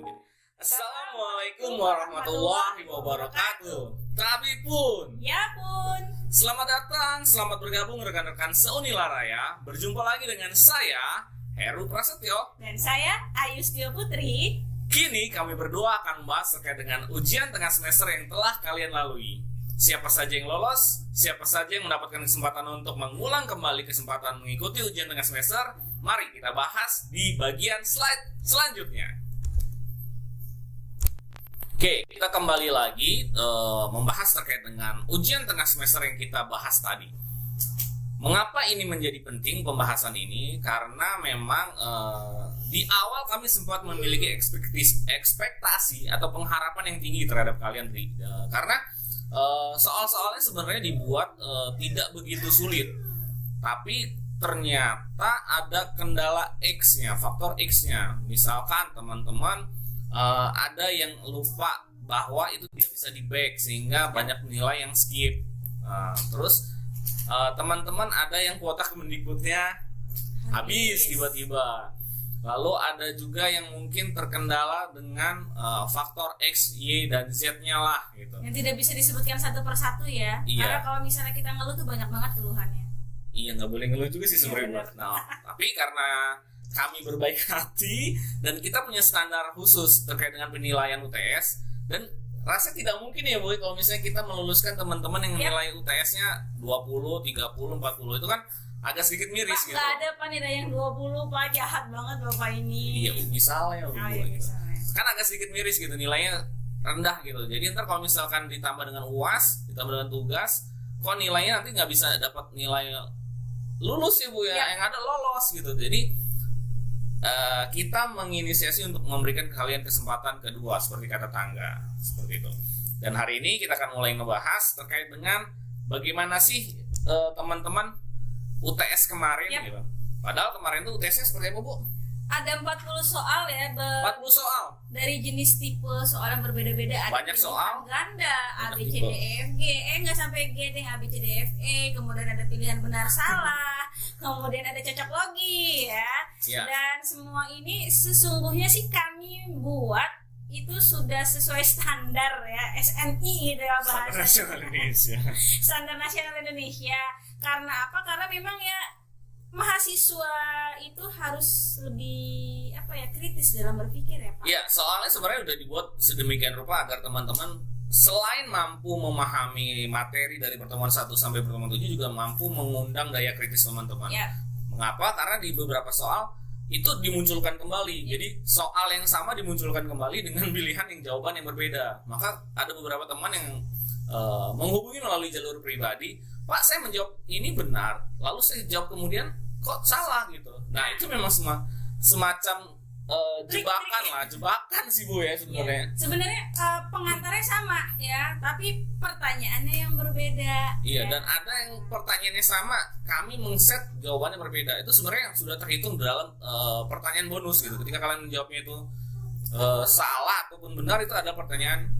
begini. Assalamualaikum warahmatullahi wabarakatuh. Tapi pun, ya pun. Selamat datang, selamat bergabung rekan-rekan seUnilara ya. Berjumpa lagi dengan saya, Heru Prasetyo. Dan saya, Ayustio Putri. Kini kami berdua akan membahas terkait dengan ujian tengah semester yang telah kalian lalui. Siapa saja yang lolos, siapa saja yang mendapatkan kesempatan untuk mengulang kembali kesempatan mengikuti ujian tengah semester. Mari kita bahas di bagian slide selanjutnya. Oke, kita kembali lagi membahas terkait dengan ujian tengah semester yang kita bahas tadi. Mengapa ini menjadi penting pembahasan ini? Karena memang di awal kami sempat memiliki ekspektasi atau pengharapan yang tinggi terhadap kalian, karena soal-soalnya sebenarnya dibuat tidak begitu sulit, tapi ternyata ada kendala X-nya, faktor X-nya. Misalkan teman-teman ada yang lupa bahwa itu tidak bisa di-back sehingga banyak nilai yang skip. Terus teman-teman ada yang kuota Kemendikbudnya habis tiba-tiba. Lalu ada juga yang mungkin terkendala dengan faktor X, Y, dan Z-nya lah gitu. Yang tidak bisa disebutkan satu persatu ya. Iya. Karena kalau misalnya kita ngeluh tuh banyak banget keluhannya. Iya, nggak boleh ngeluh juga sih sebenarnya. Nah, tapi karena kami berbaik hati dan kita punya standar khusus terkait dengan penilaian UTS, dan rasanya tidak mungkin ya Boy kalau misalnya kita meluluskan teman-teman yang nilai UTS-nya 20, 30, 40 itu kan agak sedikit miris Pak, gitu. Gak ada Pak nilai yang 20, Pak, jahat banget Bapak ini. Iya, misalnya iya, misalnya. Kan agak sedikit miris gitu, nilainya rendah gitu. Jadi ntar kalau misalkan ditambah dengan UAS, ditambah dengan tugas, kok nilainya nanti nggak bisa dapat nilai lulus ya Bu ya, yang ada lolos gitu. Jadi kita menginisiasi untuk memberikan kalian kesempatan kedua seperti kata tangga, seperti itu. Dan hari ini kita akan mulai ngebahas terkait dengan bagaimana sih teman-teman UTS kemarin gitu. Padahal kemarin tuh UTS-nya seperti apa Bu? Ada 40 soal ya, 40 soal dari jenis tipe soal yang berbeda-beda. Ada banyak soal ganda, A, B, C, tipe. D, E, F, G, nggak sampai G deh, A, B, C, D, F, E. Kemudian ada pilihan benar salah, kemudian ada cocok logi ya. Dan semua ini sesungguhnya sih kami buat itu sudah sesuai standar ya, SNI gitu ya bahasa Nasional Indonesia. Standar Nasional Indonesia. Karena apa? Karena memang ya mahasiswa itu harus lebih kritis dalam berpikir ya Pak. Iya, soalnya sebenarnya udah dibuat sedemikian rupa agar teman-teman selain mampu memahami materi dari pertemuan 1 sampai pertemuan 7 juga mampu mengundang daya kritis teman-teman. Mengapa? Karena di beberapa soal itu dimunculkan kembali. Jadi soal yang sama dimunculkan kembali dengan pilihan yang jawaban yang berbeda. Maka ada beberapa teman yang menghubungi melalui jalur pribadi, Pak saya menjawab ini benar, lalu saya jawab kemudian kok salah gitu. Nah itu memang semacam jebakan sih Bu ya sebenarnya. Sebenarnya pengantarnya sama ya, tapi pertanyaannya yang berbeda. Iya, dan ada yang pertanyaannya sama, kami mengset jawabannya berbeda. Itu sebenarnya yang sudah terhitung dalam pertanyaan bonus gitu. Ketika kalian menjawabnya itu salah ataupun benar, itu ada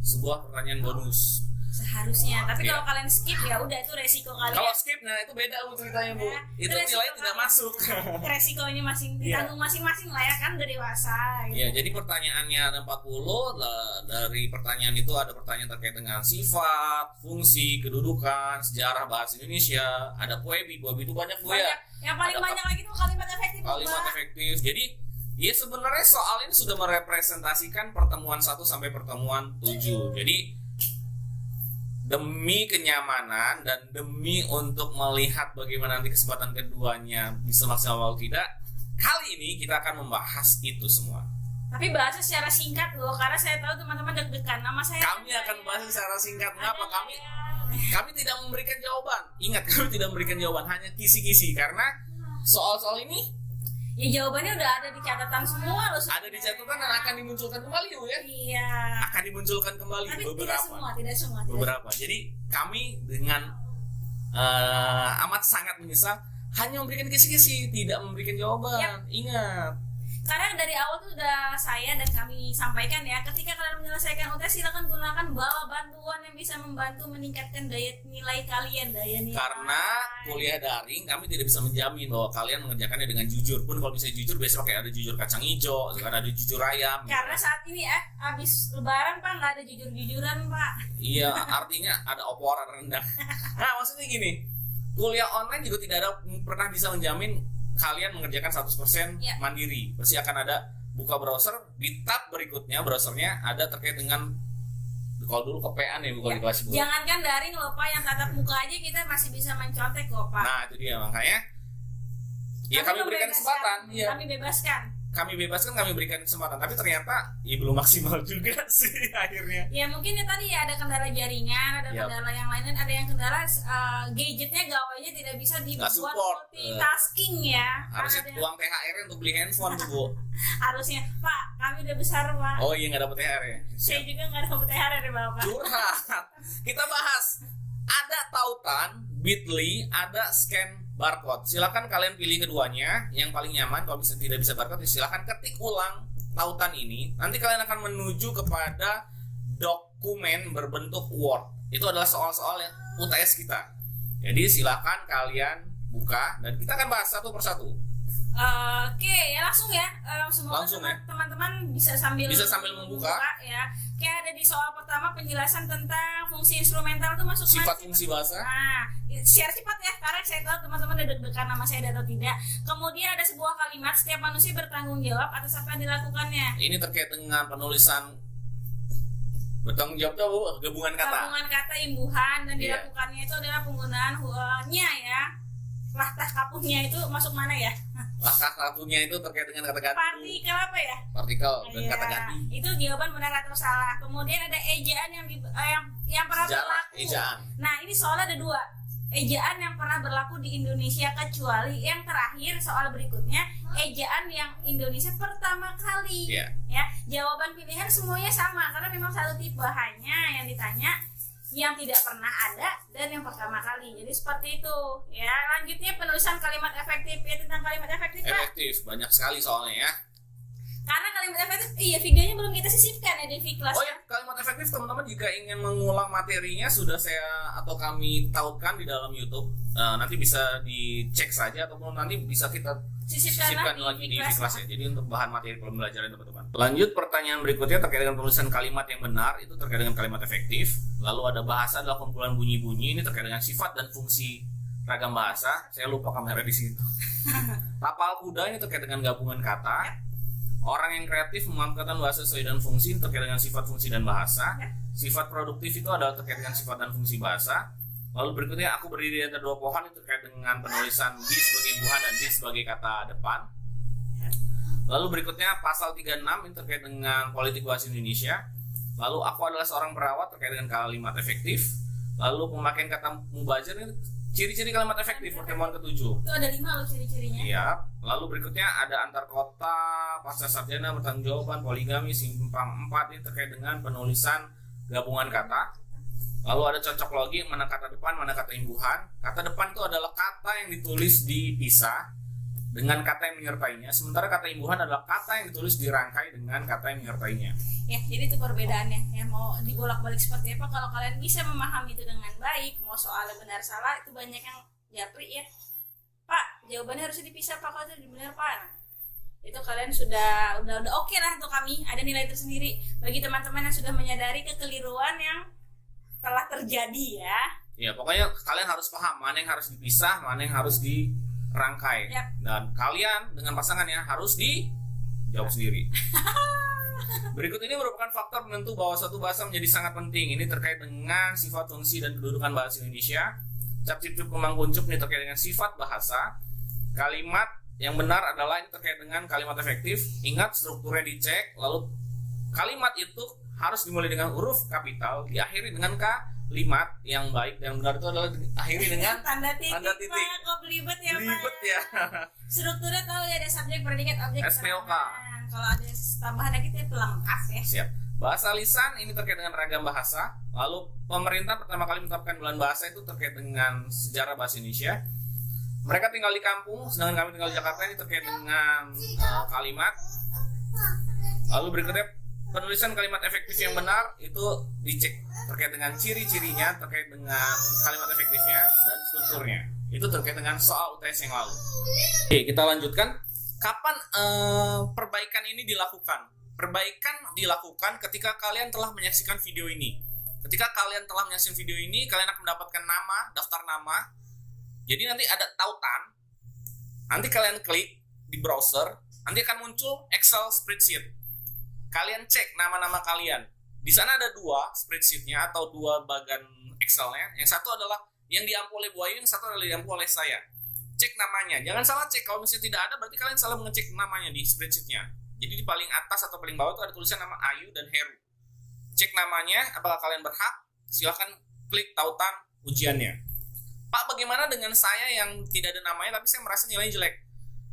sebuah pertanyaan bonus. Seharusnya, tapi kalau kalian skip ya udah itu resiko kalian. Kalau skip, nah itu beda Bu ceritanya Bu. Itu nilainya tidak masuk. Resikonya ditanggung masing-masing lah ya, kan udah dewasa. Gitu. Iya, jadi pertanyaannya ada 40. Dari pertanyaan itu ada pertanyaan terkait dengan sifat, fungsi, kedudukan, sejarah bahasa Indonesia. Ada poebi itu banyak Bu ya. Yang paling banyak lagi tuh kalimat efektif. Kalimat efektif. Jadi ya sebenarnya soal ini sudah merepresentasikan pertemuan 1 sampai pertemuan 7. Jadi demi kenyamanan dan demi untuk melihat bagaimana nanti kesempatan keduanya bisa maksimal atau tidak, kali ini kita akan membahas itu semua. Tapi bahasnya secara singkat loh, karena saya tahu teman-teman deg-degan. Nama saya kami akan bahas secara singkat. Mengapa? Kami tidak memberikan jawaban. Ingat, kami tidak memberikan jawaban, hanya kisi-kisi. Karena soal-soal ini ya jawabannya udah ada di catatan semua loh. Ada di catatan dan akan dimunculkan kembali ya. Iya. Akan dimunculkan kembali. Tapi beberapa. Tidak semua. Beberapa. Jadi kami dengan amat sangat menyesal hanya memberikan kisi-kisi, tidak memberikan jawaban. Ingat. Karena dari awal tuh sudah saya dan kami sampaikan ya, ketika kalian menyelesaikan UTS silakan gunakan bawa bantuan yang bisa membantu meningkatkan daya nilai kalian, Karena kuliah daring kami tidak bisa menjamin bahwa kalian mengerjakannya dengan jujur. Pun kalau bisa jujur besok kayak ada jujur kacang hijau, kan ada jujur ayam. Karena saat ini ya habis lebaran Pak nggak ada jujur-jujuran Pak. Iya, artinya ada oporan rendang. Nah maksudnya gini, kuliah online juga tidak ada pernah bisa menjamin kalian mengerjakan 100% mandiri. Pasti akan ada buka browser, di tab berikutnya browsernya ada terkait dengan, kalau dulu kepean ya bukan di kelas 10. Jangankan daring loh Pak, yang tatap muka aja kita masih bisa mencontek kok Pak. Nah itu dia makanya. Ya kami berikan kesempatan. Ya. Kami bebaskan, kami berikan kesempatan, tapi ternyata ya belum maksimal juga sih akhirnya. Ya mungkin ya tadi ya ada kendala jaringan, ada kendala yang lain, ada yang kendala gadgetnya gawainya tidak bisa dibuat multitasking ya. Harusnya uang THR untuk beli handphone tuh Bu. Harusnya Pak, kami udah besar Pak. Oh iya nggak dapat THR ya? Saya juga nggak dapat THR ya Bapak. Curhat. Kita bahas. Ada tautan Bitly, ada scan barcode. Silakan kalian pilih keduanya yang paling nyaman. Kalau tidak bisa barcode, silakan ketik ulang tautan ini. Nanti kalian akan menuju kepada dokumen berbentuk Word. Itu adalah soal-soal yang UTS kita. Jadi silakan kalian buka dan kita akan bahas satu persatu. Oke, ya langsung ya. Semoga teman-teman bisa sambil membuka ya. Kayak ada di soal pertama penjelasan tentang fungsi instrumental itu masuk sifat fungsi bahasa. Nah, share cepat ya, karena saya tahu teman-teman udah deg-degan nama saya atau tidak. Kemudian ada sebuah kalimat, setiap manusia bertanggung jawab atas apa yang dilakukannya. Ini terkait dengan penulisan bertanggung jawab itu gabungan kata. Gabungan kata imbuhan dan dilakukannya itu adalah penggunaan nya ya. Lahtah kapunya itu masuk mana ya? Lahtah kapunya itu terkait dengan kata ganti. Partikel apa ya? Partikel dan kata ganti. Itu jawaban benar atau salah. Kemudian ada ejaan yang pernah berlaku. Ejaan. Nah ini soalnya ada dua. Ejaan yang pernah berlaku di Indonesia kecuali yang terakhir soal berikutnya ejaan yang Indonesia pertama kali. Ya jawaban pilihan semuanya sama karena memang satu tipe, hanya yang ditanya yang tidak pernah ada dan yang pertama kali. Jadi seperti itu ya. Lanjutnya penulisan kalimat efektif ya. Tentang kalimat efektif efektif Pak. Banyak sekali soalnya ya. Karena kalimat efektif videonya belum kita sisipkan ya di V-Class. Oh ya, kalimat efektif teman-teman jika ingin mengulang materinya sudah saya atau kami tautkan di dalam YouTube. Nanti bisa dicek saja ataupun nanti bisa kita sisipkan lagi di V-Class ya. Jadi untuk bahan materi pembelajaran teman-teman. Lanjut pertanyaan berikutnya terkait dengan penulisan kalimat yang benar, itu terkait dengan kalimat efektif. Lalu ada bahasa adalah kumpulan bunyi-bunyi, ini terkait dengan sifat dan fungsi ragam bahasa. Saya lupa kamera di situ. Tapal kuda ini terkait dengan gabungan kata. Orang yang kreatif memanfaatkan bahasa sesuai dan fungsi, terkait dengan sifat, fungsi, dan bahasa. Sifat produktif itu adalah terkait dengan sifat dan fungsi bahasa. Lalu berikutnya aku berdiri di antara dua pohon, itu terkait dengan penulisan di sebagai imbuhan dan di sebagai kata depan. Lalu berikutnya pasal 36 ini terkait dengan politik bahasa Indonesia. Lalu aku adalah seorang perawat terkait dengan kalimat efektif. Lalu pemakaian kata mubazir ini ciri-ciri kalimat efektif pertemuan ke-7. Itu ada 5 loh ciri-cirinya. Iya. Lalu berikutnya ada antar kota, pasca sarjana, pertanggungjawaban, poligami, simpang 4 ini terkait dengan penulisan gabungan kata. Lalu ada cocok logi, mana kata depan, mana kata imbuhan. Kata depan itu adalah kata yang ditulis dipisah dengan kata yang menyertainya, sementara kata imbuhan adalah kata yang ditulis dirangkai dengan kata yang menyertainya. Ya, jadi itu perbedaannya. Ya, mau dibolak-balik seperti apa, kalau kalian bisa memahami itu dengan baik, mau soalnya benar salah itu banyak yang japri ya. Pak, jawabannya harusnya dipisah Pak, kalau itu benar Pak. Nah, itu kalian sudah oke lah untuk kami, ada nilai tersendiri bagi teman-teman yang sudah menyadari kekeliruan yang telah terjadi ya. Ya, pokoknya kalian harus paham mana yang harus dipisah, mana yang harus dirangkai. Dan kalian dengan pasangannya harus dijawab sendiri. Berikut ini merupakan faktor penentu bahwa suatu bahasa menjadi sangat penting. Ini terkait dengan sifat, fungsi, dan kedudukan bahasa Indonesia. Cap cip cup kembang kuncup ini terkait dengan sifat bahasa. Kalimat yang benar adalah ini terkait dengan kalimat efektif. Ingat strukturnya dicek. Lalu kalimat itu harus dimulai dengan huruf kapital, diakhiri dengan kalimat yang baik dan benar itu adalah akhiri dengan tanda titik. Pak, kok belibet ya Belibet ya. Strukturnya tahu ya, ada subjek, predikat, objek, SPOK. Kalau ada tambahan lagi itu pelengkap ya. Siap. Bahasa lisan ini terkait dengan ragam bahasa. Lalu pemerintah pertama kali menetapkan bulan bahasa itu terkait dengan sejarah bahasa Indonesia. mereka tinggal di kampung, sedangkan kami tinggal di Jakarta. Ini terkait dengan kalimat. Lalu berikutnya penulisan kalimat efektif yang benar itu dicek terkait dengan ciri-cirinya, terkait dengan kalimat efektifnya dan strukturnya. Itu terkait dengan soal UTS yang lalu. Oke, kita lanjutkan. Kapan perbaikan ini dilakukan? Perbaikan dilakukan ketika kalian telah menyaksikan video ini. Ketika kalian telah menyaksikan video ini, kalian akan mendapatkan nama, daftar nama. Jadi nanti ada tautan. Nanti kalian klik di browser, nanti akan muncul Excel spreadsheet. Kalian cek nama-nama kalian. Di sana ada 2 spreadsheetnya atau 2 bagan Excelnya. Yang satu adalah yang diampu oleh Bu Ayu, yang satu adalah diampu oleh saya. Cek namanya. Jangan salah cek. Kalau misalnya tidak ada, berarti kalian salah mengecek namanya di spreadsheetnya. Jadi di paling atas atau paling bawah itu ada tulisan nama Ayu dan Heru. Cek namanya, apakah kalian berhak? Silahkan klik tautan ujiannya. Pak, bagaimana dengan saya yang tidak ada namanya tapi saya merasa nilainya jelek?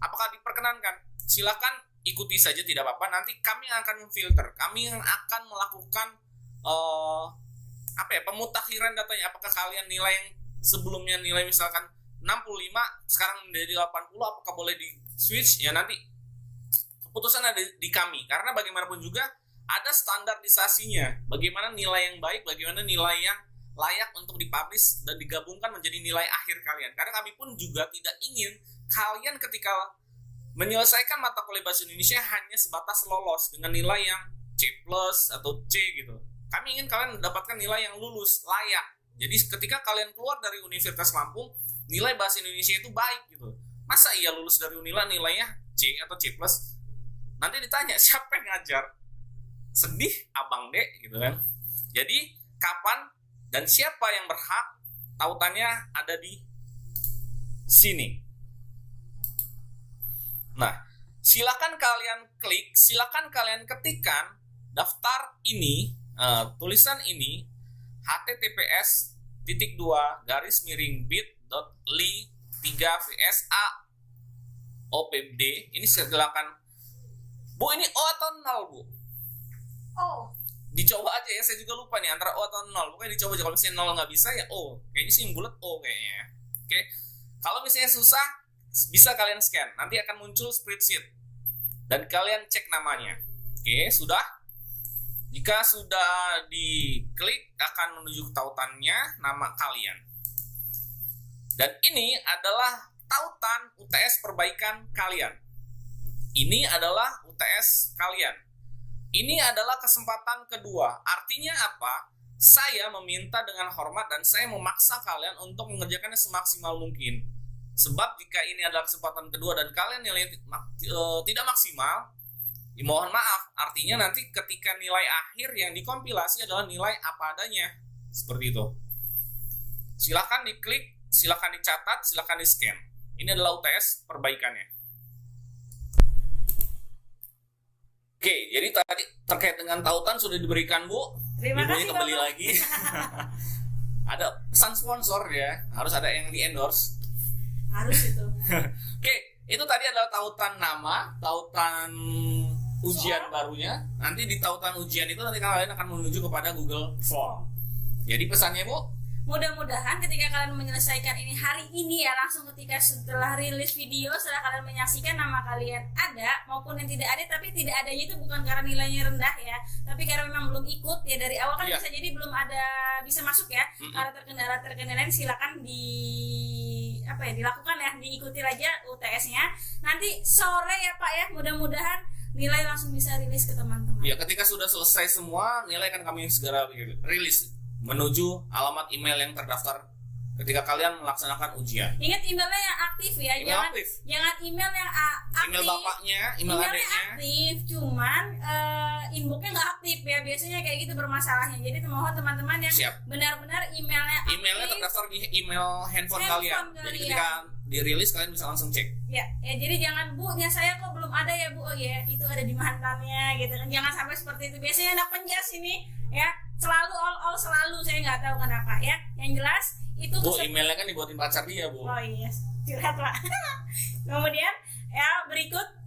Apakah diperkenankan? Silahkan ikuti saja, tidak apa-apa. Nanti kami akan memfilter. Kami yang akan melakukan pemutakhiran datanya. Apakah kalian nilai yang sebelumnya nilai misalkan 65 sekarang menjadi 80, apakah boleh di switch? Ya nanti keputusan ada di kami, karena bagaimanapun juga ada standarisasinya. Bagaimana nilai yang baik, bagaimana nilai yang layak untuk dipublish dan digabungkan menjadi nilai akhir kalian. Karena kami pun juga tidak ingin kalian ketika menyelesaikan mata kuliah bahasa Indonesia hanya sebatas lolos dengan nilai yang C+ atau C gitu. Kami ingin kalian mendapatkan nilai yang lulus, layak. Jadi ketika kalian keluar dari Universitas Lampung, nilai bahasa Indonesia itu baik gitu. Masa iya lulus dari Unila nilainya C atau C+? Nanti ditanya siapa yang ngajar, sedih abang dek gitu kan. Jadi kapan dan siapa yang berhak, tautannya ada di sini. Nah, silakan kalian klik, silakan kalian ketikkan daftar ini, tulisan ini https://bit.ly3vsaopd. Ini silakan. Bu, ini O atau 0, Bu? O. Dicoba aja ya, saya juga lupa nih antara O atau 0. Pokoknya dicoba aja, kalau misalnya 0 nggak bisa ya O. Kayaknya sih yang bulat O kayaknya. Oke. Kalau misalnya susah, bisa kalian scan. Nanti akan muncul spreadsheet. Dan kalian cek namanya. Oke, sudah? Jika sudah diklik, akan menuju tautannya, nama kalian. Dan ini adalah tautan UTS perbaikan kalian. Ini adalah UTS kalian. Ini adalah kesempatan kedua. Artinya apa? Saya meminta dengan hormat dan saya memaksa kalian untuk mengerjakannya semaksimal mungkin. Sebab jika ini adalah kesempatan kedua dan kalian nilai tidak maksimal, ya mohon maaf. Artinya nanti ketika nilai akhir yang dikompilasi adalah nilai apa adanya. Seperti itu. Silakan diklik, silakan dicatat, silakan di-scan. Ini adalah UTS perbaikannya. Oke, jadi tadi terkait dengan tautan sudah diberikan, Bu. Terima kasih, kembali lagi. Ada pesan sponsor ya, harus ada yang di-endorse. Harus itu. Oke, itu tadi adalah tautan nama, tautan ujian barunya. Nanti di tautan ujian itu nanti kalian akan menuju kepada Google Form. Jadi pesannya, Bu, mudah-mudahan ketika kalian menyelesaikan ini hari ini ya, langsung ketika setelah rilis video, setelah kalian menyaksikan nama kalian ada maupun yang tidak ada, tapi tidak adanya itu bukan karena nilainya rendah ya, tapi karena memang belum ikut ya dari awal kan. Bisa jadi belum ada bisa masuk ya. Karena terkendala silakan dilakukan ya, diikuti aja UTS-nya. Nanti sore ya Pak ya, mudah-mudahan nilai langsung bisa rilis ke teman-teman. Ya, ketika sudah selesai semua, nilai akan kami segera rilis menuju alamat email yang terdaftar ketika kalian melaksanakan ujian. Ingat emailnya yang aktif ya, jangan email yang aktif. Email bapaknya, email adiknya aktif, cuman inboxnya nggak aktif ya, biasanya kayak gitu bermasalahnya. Jadi mohon teman-teman yang benar-benar emailnya terdaftar di email handphone kalian. Jadi ketika dirilis kalian bisa langsung cek. Ya, jadi jangan, Bu, nya saya kok belum ada ya, Bu. Oh ya, itu ada di mantannya gitu kan. Jangan sampai seperti itu. Biasanya anak penjas ini ya selalu all selalu, saya nggak tahu kenapa ya. Yang jelas itu Bu, emailnya kan dibuatin pacar dia, Bu. Oh iya, curhat Pak. Kemudian ya berikut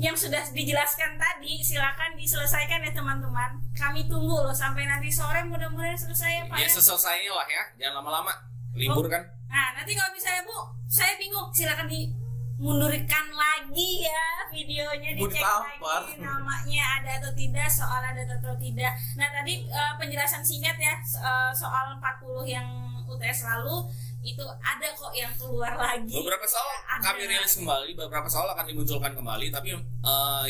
yang sudah dijelaskan tadi, silakan diselesaikan ya teman-teman. Kami tunggu loh sampai nanti sore, mudah-mudahan selesai ya Pak. Ya selesainya lah ya, jangan lama-lama. libur kan. Nah, nanti kalau misalnya Bu, saya bingung, silakan dimundurkan lagi ya videonya, dicek lagi namanya ada atau tidak, soal ada atau tidak. Nah, tadi penjelasan singkat ya soal 40 yang UTS lalu itu ada kok yang keluar lagi. Beberapa soal kami rilis kembali, beberapa soal akan dimunculkan kembali, tapi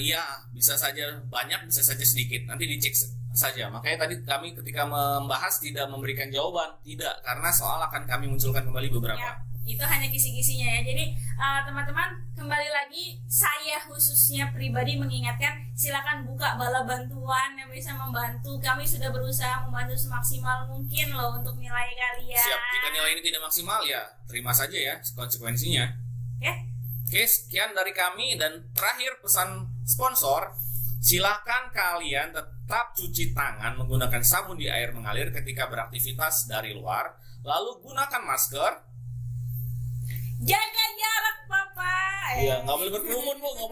ya bisa saja banyak, bisa saja sedikit. Nanti dicek saja. Makanya tadi kami ketika membahas tidak memberikan jawaban, tidak, karena soal akan kami munculkan kembali beberapa. Ya, itu hanya kisi-kisinya ya. Jadi teman-teman, kembali lagi saya khususnya pribadi mengingatkan, silakan buka bala bantuan yang bisa membantu. Kami sudah berusaha membantu semaksimal mungkin loh untuk nilai kalian. Siap, jika nilai ini tidak maksimal ya terima saja ya konsekuensinya. Oke, sekian dari kami, dan terakhir pesan sponsor, silakan kalian tetap cuci tangan menggunakan sabun di air mengalir ketika beraktivitas dari luar, lalu gunakan masker. Jaga jarak, Papa. Iya, nggak boleh berkerumun, Bu. Nggak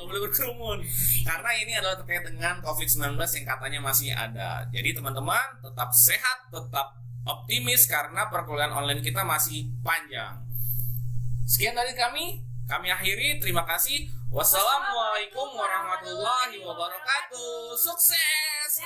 boleh berkerumun. Karena ini adalah terkait dengan COVID-19 yang katanya masih ada. Jadi teman-teman tetap sehat, tetap optimis karena perkuliahan online kita masih panjang. Sekian dari kami akhiri. Terima kasih. Wassalamualaikum warahmatullahi wabarakatuh. Sukses.